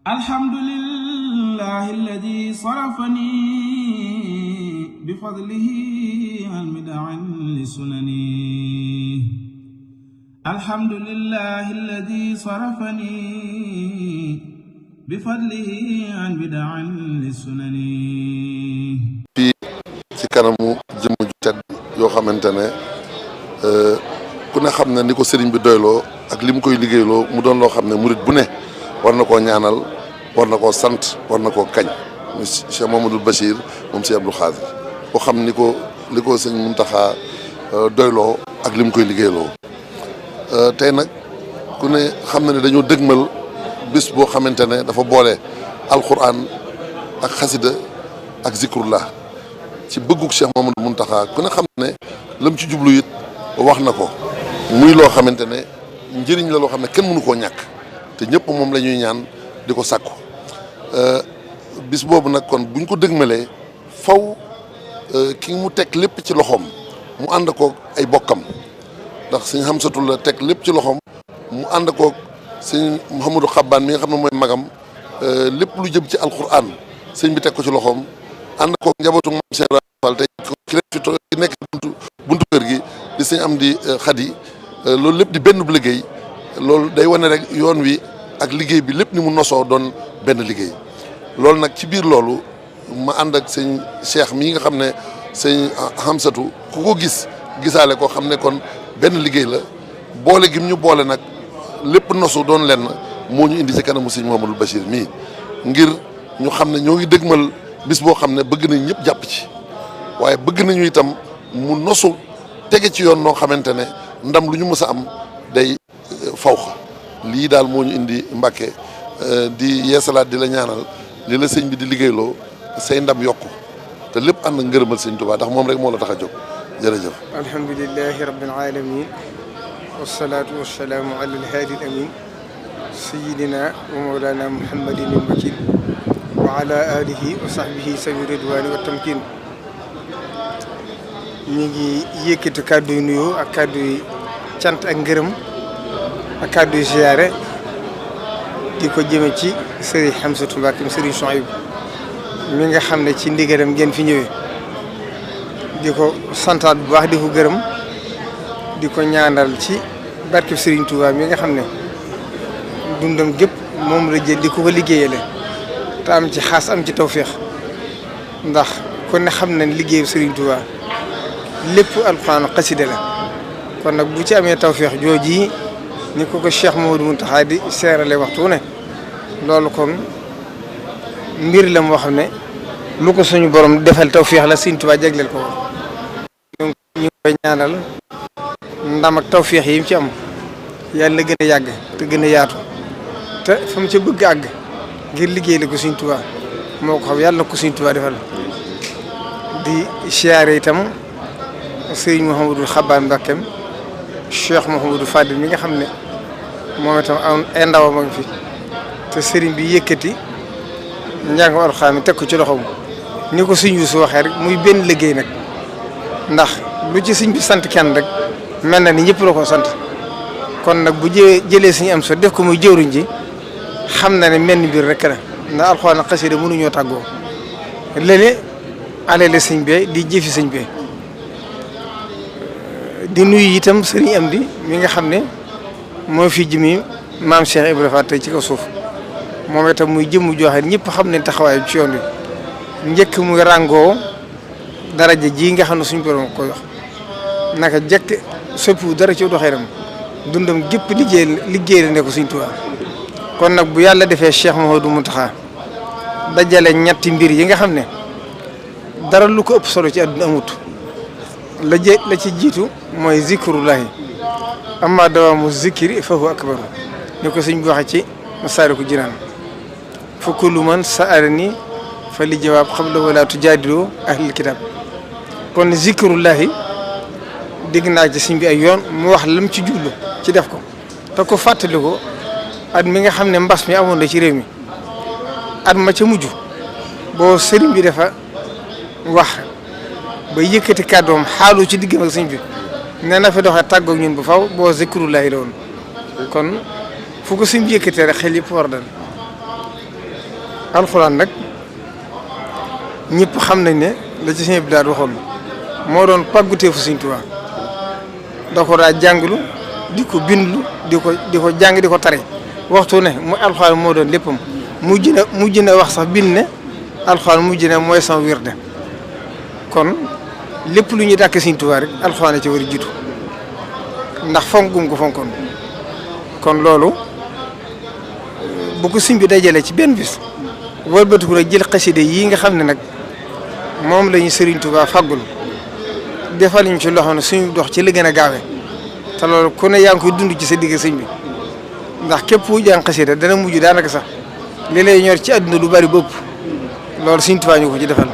alhamdulillahi alladi sarafani bifadlihi an mid'an li sunani alhamdulillahi alladi sarafani bifadlihi an mid'an li sunani. fii ci kanamu jëmm ju tedd yoo xamante ne ku ne xam ne ni ko sëriñ bi doyloo ak li mu koy liggéeyloo mu doon loo xam ne murit bu ne war na koo ñaanal, war na koo sant, war na koo kañ. muy Cheikh Mouhamadoul Bachir moom Cheikh Abdoul Khadir boo xam ni ko li ko sëñ Mountakha doyloo ak li mu koy liggéeyloo. tey nag ku ne xam na ne dañoo dëgmal bis boo xamante ne dafa boole alquran ak xasida ak zikrullah ci bëggug Cheikh Mouhamadoul Mountakha ku ne xam ne lam ci jublu it wax na ko muy loo xamante ne njëriñ la loo xam ne kenn mënu koo ñàkk te ñëpp moom la ñuy ñaan di ko sàkku. bis boobu nag kon buñ ko dëgmalee faw ki mu teg lépp ci loxoom mu ànd koog ay bokkam ndax sëñ Hamsatul la teg lépp ci loxoom mu ànd koog sëñ Mouhamadou Xabbaan mi nga xam ne mooy magam lépp lu jëm ci alquran sëñ bi teg ko ci loxoom ànd koog njabootu Maam Cheikh Ibrahima Fall te ki nekk buntu kër gi di sëñ Amdi Xadi loolu lépp di benn bu liggéey loolu day wane rek yoon wi ak liggéey bi lépp ni mu nosoo doon benn liggéey. loolu nag ci biir loolu ma ànd ak sëñ Cheikh mii nga xam ne sëñ Hamsatu ku ko gisaale ko xam ne kon benn liggéey la boole gim ñu boole nag lépp nosu doon lenn moo ñu indi ci kanamu sëñ Mouhamadoul Bachir mii ngir ñu xam ne ñoo ngi dëgmal bis boo xam ne bëgg nañ ñëpp jàpp ci waaye bëgg nañu itam mu nosu tege ci yoon noo xamante ne ndam lu ñu mës a am day fawxa lii daal moo ñu indi Mbàkke di yeesalaat di la ñaanal li la sëñ bi di liggéeyloo say ndam yokku te lépp ànd ngërëmal sëñ Tuubaa ndax moom rek moo la tax a jóg jërëjëf. alhamdulilahi rabbil alamin wasalaatu wasalaamu ala alhaadi al amin sayidina wa mawlana muhammadin al makin wa ala alihi wa sahbihi sawi ridwani wa tamkin. ñu ngi yëkkati kàddu yu nuyoo ak kàddu yu cant ak ngërëm ak kàddu yu ziyaare di ko jëme ci sëriñ Hamsatu Mbàkke sëriñ Souhaïbou mi nga xam ne ci ndigalam ngeen fi ñëwee di ko santaat bu baax di ko gërëm di ko ñaanal ci barkeb sëriñ Touba mi nga xam ne dundam gépp moom la jël di ko liggéeyale te am ci xaas am ci tawféex ndax kon ne xam nañ liggéeyu sëriñ Touba lépp alxuraan xasida la kon nag bu ci amee tawféex jooji ni ko Cheikh Mouhamadoul Mountakha di seerale waxtu ne loolu kon mbir la moo xam ne lu ko suñu borom defal tawféex la Sëriñ Tuubaa jagleel ko donc ñu koy ñaanal ndam ak tawféex yi mu ci am yàlla na gën a yàgg te gën a yaatu te fa mu ca bëgg àgg ngir liggéey la ko Sëriñ Tuubaa moo ko xam yàlla na ko Sëriñ Tuubaa defal di siyaare itam Sëriñ Mouhamadou Xabbaan Mbàkke Cheikh Mouhamadou Fadil mi nga xam ne moom itam am ay ndawam a ngi fi te sëriñ bi yëkkati njàng alxuraan mi teg ko ci loxoom ni ko sëñ Yuusu waxee rek muy benn liggéey nag ndax lu ci sëñ bi sant kenn rek mel na ni ñëpp la ko sant kon nag bu jëlee suñu am so def ko muy jëwriñ ji xam na ne menn mbir rek la ndax alxuraan ak xasida mënuñoo tàggoo léeg-léeg alele sëñ bee di jëfi sëñ bee di nuyu itam sëriñ Amdi mi nga xam ne moo fi jëmi maam Cheikh Ibrahima Fall tey ci kaw suuf moom itam muy jëmm joxe ñëpp xam ne taxawaay ci yoon wi njëkk muy ràngoo daraja ji nga xam ne suñu borom ko jox naka jekk soppiwu dara ci doxalinam dundam gépp liggéey la ne ko Sëriñ Tuubaa kon nag bu yàlla defee Cheikh Mouhamadoul Mountakha dajale ñetti mbir yi nga xam ne dara lu ko ëpp solo ci àdduna amut la ci jiitu mooy zikrullahi amma dawaamu zikri fa huwa akbaru ni ko sëñ bi waxee ci Masaalikul Jinaan fa kullu man sa'alani fa li jawaab qabla wala tujaadilu ahlil kitaab kon zikrullahi dégg naa ci sëñ bi ay yoon mu wax lam ci jublu ci def ko te ko fàttali ko at mi nga xam ne mbas mi amoon na ci réew mi at ma ca mujj boo sëriñ bi dafa wax ba yëkkati kàddoom xaalu ci diggam ak sëñ bi nee na fa doxee tàggoog ñun bu faw boo zikrullahi la woon kon fu ko sëñ bi yëkkatee rek xel yëpp war dal alxuraan nag ñëpp xam nañ ne la ci sëñ bi daal waxoon moo doon pàgguteefu Sëñ Tuubaa da ko daa jànglu di ko bindlu di ko jàng di ko tare waxtu ne mu alxuraan moo doon léppam mujj na wax sax bind ne alxuraan mujj na mooy sama wirde kon lépp lu ñuy dàkk Sëñ Tuubaa rek alxuraan ci war a jiitu ndax fonk gum ko fonkoon kon loolu bu ko sëñ bi dajalee ci benn bis wëlbatiku nag jël xaside yi nga xam ne nag moom la ñu Sëriñ Tuubaa faggul defal ñu ci loxo ne suñu dox ci li gën a gaawe te loolu ku ne yaa ngi koy dund ci sa digg sëñ bi ndax képp ku jàng xasida dana mujj daanaka sax li lay ñor ci àdduna lu bari bëpp loolu Sëriñ Tuubaa ñu ko ci defal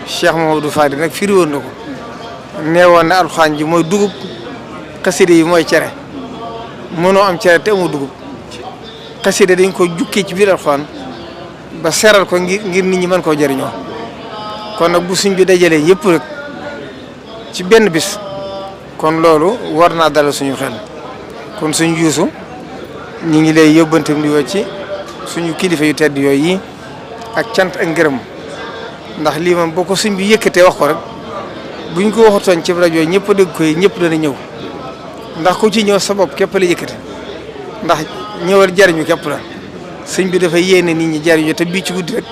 Cheikh Mamadou Fadi nag firi woon na ko neewoon na alxuraan ji mooy dugub xasida yi mooy cere mënoo am cere te amoo dugub xasida dañ ko jukkee ci biir alxuraan ba seral ko ngir nit ñi mën koo jëriñoo kon nag bu suñ bi dajalee yëpp rek ci benn bis kon loolu war naa dalal suñu xel kon suñ yuusu ñu ngi lay yóbbantam di woo ci suñu kilifa yu tedd yooyu yi ak cant ak ngërëm ndax lii moom boo ko suñ bi yëkkatee wax ko rek buñ ko waxatoon ci rajo ñëpp dégg koy ñëpp dana ñëw ndax ku ci ñëw sa bopp képp la yëkkate ndax ñëwal jariñu képp la sëñ bi dafa yéene nit ñi jariñu te bii ci guddi rek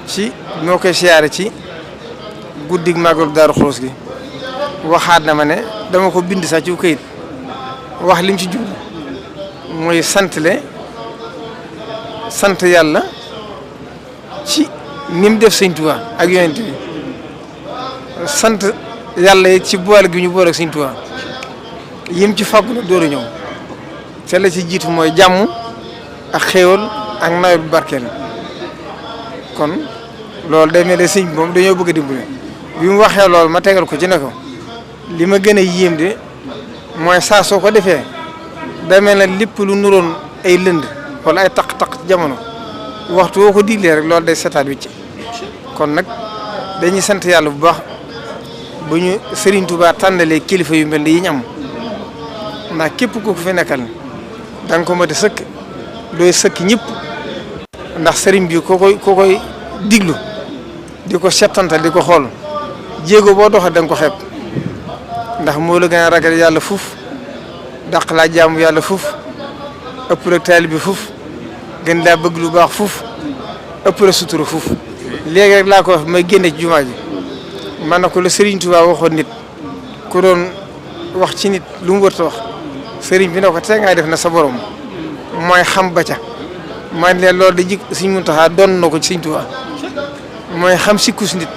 ci moo koy siyaare ci guddig màggalu Daaru Xudoos gi waxaat na ma ne dama ko bind sax ci këyit wax lim ci jublu mooy sant yàlla ci ni mu def Sëñ Tuubaa ak yonent bi sant yàlla it ci boole gi ñu boole ak Sëñ Tuubaa yim ci fàggu na door a ñëw te la ci jiitu mooy jàmm ak xéewal ak nawet bu barkeel kon loolu day mel ne sëñ bi moom dañoo bëgg a dimbale bi mu waxee loolu ma tegal ko ci ne ko li ma gën a yéem de mooy saa soo ko defee day mel ne lépp lu nuroon ay lënd wala ay taq-taq ci jamono waxtu woo ko diglee rek loolu day setaat wicc kon nag dañuy sant yàlla bu baax bu ñu Serigne Touba tànnalee kilifa yu mel ni yi ñu am ndax képp ku ko fi nekkal da nga ko mën a sëkk dooy sëkk ñëpp ndax Serigne bi koo koy diglu di ko settantal di ko xool jéego boo doxee da nga ko xeeb ndax moo la gën a ragal yàlla fuuf dàq laa jaamu yàlla fuuf ëpp la taalibe bi fuuf gën laa bëgg lu baax fuuf ëpp la sutura fuuf léegi rek laa ko wax may génne ci jumaa ji man na ko la Serigne Touba waxoon nit ku doon wax ci nit lu mu wërta wax Serigne bi ne ko tey ngaa def na sa borom mooy xam ba ca man leen loolu da jik Sëriñ Muntaxa doon na ko ci Sëriñ Tuubaa mooy xam sikkus nit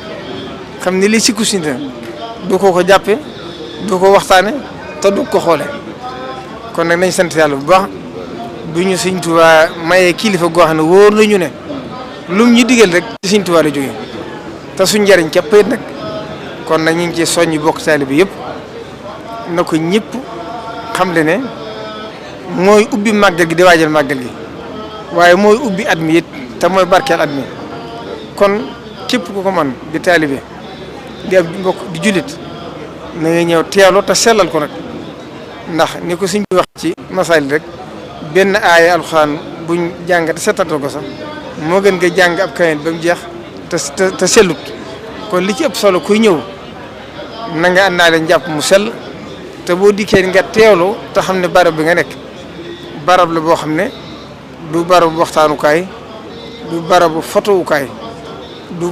xam ni li sikkus nit du ko jàppe du ko waxtaane te du ko xoole kon nag nañ sant yàlla bu baax bu ñu Sëriñ Tuubaa mayee kilifa goo xam ne wóor nañu ne lum ñu digal rek ci Sëriñ Tuubaa la jógee te suñ njariñ képp it nag kon nag ñu ngi ci soññi bokk taalibe bi yëpp na ko ñëpp xam le ne mooy ubbi màggal gi di waajal màggal gi waaye mooy ubbi at mi it te mooy barkeel at mi kon képp ku ko man di taalibe di ab mbokk di jullit na nga ñëw teelu te sellal ko nag ndax ni ko suñ bi wax ci masaali rek benn aaya alxuraan buñ jàng te setantal ko sax moo gën nga jàng ab kayen ba mu jeex te sellut kon li ci ëpp solo kuy ñëw na nga àndaale njàpp mu sell te boo dikkee nga teewlu te xam ne barab bi nga nekk barab la boo xam ne du barabu waxtaanukaay du barabu fotowukaay du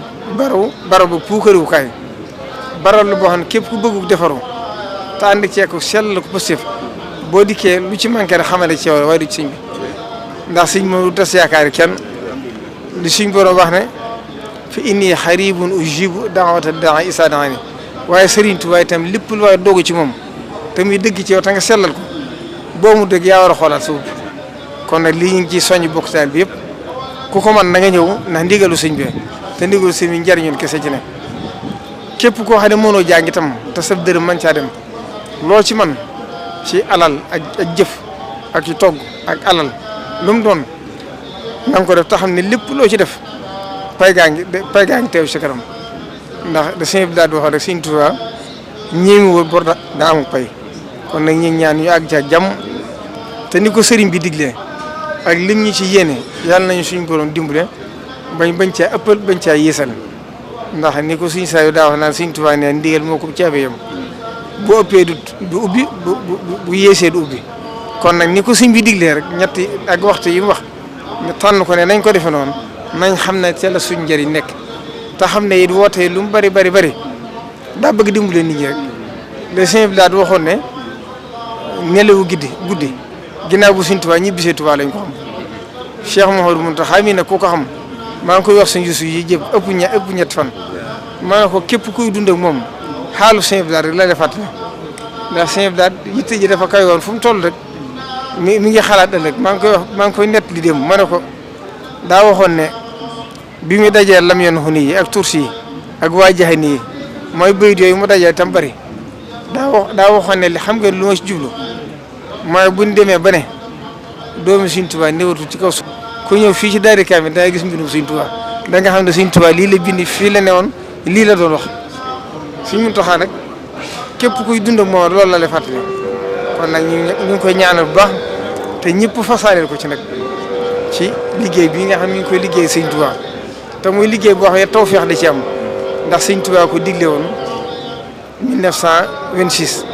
barabu puukariwukaay barab la boo xam ne képp ku bëggu defaru te ànd ceeku sell la ko positif boo dikkee lu ci manqué rek xamale ci yow waaye du ci sëñ bi ndax sëñ moom du tas yaakaari kenn li suñ borom wax ne fa inni xaribun ujibu daawata daa isa daani waaye Sëriñ Tuubaa itam lépp lu waaye doogu ci moom te muy dëgg ci yow te nga sellal ko boo mu dëgg yaa war a xoolaat sa bopp kon nag lii ñu ngi ciy soññ bokk taal bi yëpp ku ko man na nga ñëw ndax ndigalu sëñ bi te ndigalu sëñ bi njariñul kese ci ne képp koo xam ne mënoo jàng itam te sa dërëm man caa dem loo ci man ci alal ak jëf ak ci togg ak alal lu mu doon na nga ko def te xam ne lépp loo ci def pay gaa ngi teew ci kanam ndax da sëñ bi daal di wax rek Sëñ Tuubaa ñéemi woon bor da amul pay kon nag ñu ñaan ñu àgg ca jàmm te ni ko sëriñ bi diglee ak lim ñu ci yéene yàlla nañu suñu borom dimbale bañ caa ëppal bañ caa yéesal ndax ni ko suñ saa yu daa wax naan suñ Tuubaa ne ndigal moo ko caabi yam bu ëppee du ubbi bu yéesee du ubbi kon nag ni ko suñ bi diglee rek ñetti ak waxtu yi mu wax ñu tànn ko ne nañ ko defe noonu nañ xam ne ca la suñ njëriñ nekk te xam ne it woote lu mu bari daa bëgg dimbale nit ñi rek le Sëñ Blaat waxoon ne nelawu guddi ginnaaw bu suñ Tuubaa ñibbisee Tuubaa lañ ko xam Cheikh Mouhamadou Mountakha mi ne ku ko xam maa ngi koy wax suñ yusu yi jëpp ëpp ñetti fan maa ngi ko képp kuy dund ak moom xaalu Sëñ Blaat rek la defaat ndax Sëñ Blaat yitte ji dafa kay woon fu mu toll rek mi ngi xalaat ëllëg maa ngi koy nett li dem ma ne ko daa waxoon ne bi mu dajee lam yoon xuni yi ak tursi yi ak waa jaxani yi mooy bayit yooyu mu dajee tam bari daa waxoon ne li xam nga lu ma ci jublu mooy buñ demee ba ne doomi Sëñ Tuubaa néewatu ci kaw suuf ku ñëw fii ci daari kaamil da ngay gis mbindum Sëñ Tuubaa da nga xam ne Sëñ Tuubaa lii la bind fii la newoon lii la doon wax Sëñ Muntaxaa nag képp kuy dund ak moom loolu la lay fàttali kon nag ñu ngi koy ñaanal bu baax te ñëpp fasaaleel ko ci nag ci liggéey bii nga xam ne ñu ngi koy liggéey Sëñ Tuubaa te muy liggéey boo xam ne tawfeex da ci am ndax Sëñ Tuubaa ko digle woon 1926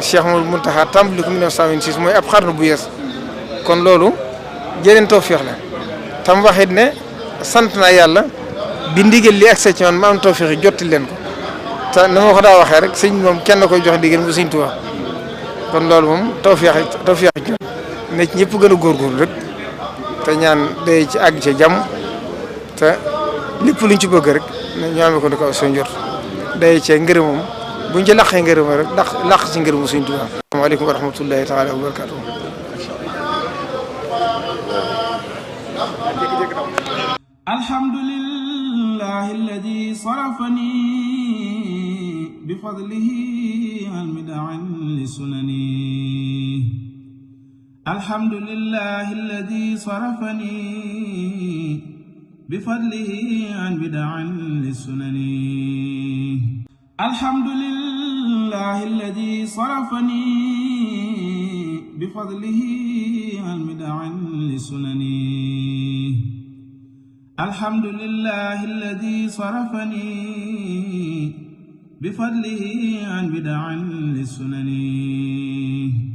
Cheikh Mouhamadou Mountakha tàmbali ko 1926 mooy ab xarnu bu yees kon loolu jëleen tawfeex la tam waxit ne sant naa yàlla bi ndigal li accès ci man ma am tawfeex yi jotti leen ko te na ma ko daa waxee rek sëñ moom kenn koy jox ndigal bu Sëñ Tuubaa kon loolu moom tawfeex ne ci ñëpp gën a góorgóorlu rek te ñaan day ci àgg ci jàmm te lépp luñ ci bëgg rek ñu amee ko di ko soo njort day cee ngërëmam buñ ci laqee ngërëmam rek laq ci ngërëmu Sëñ Tuubaa. asalaamaaleykum wa rahmatullahi taala wa barakaatuh. alhamdulillahi alladi sarafani bi fadlihi an mid'an li sunani. alhamdulillahi alladi sarafani bifadlihi an bid'an lisunani. alhamdulillahi alladi sarafani bifadlihi an bid'an lisunani. alhamdulillahi alladi sarafani bifadlihi an bid'an lisunani.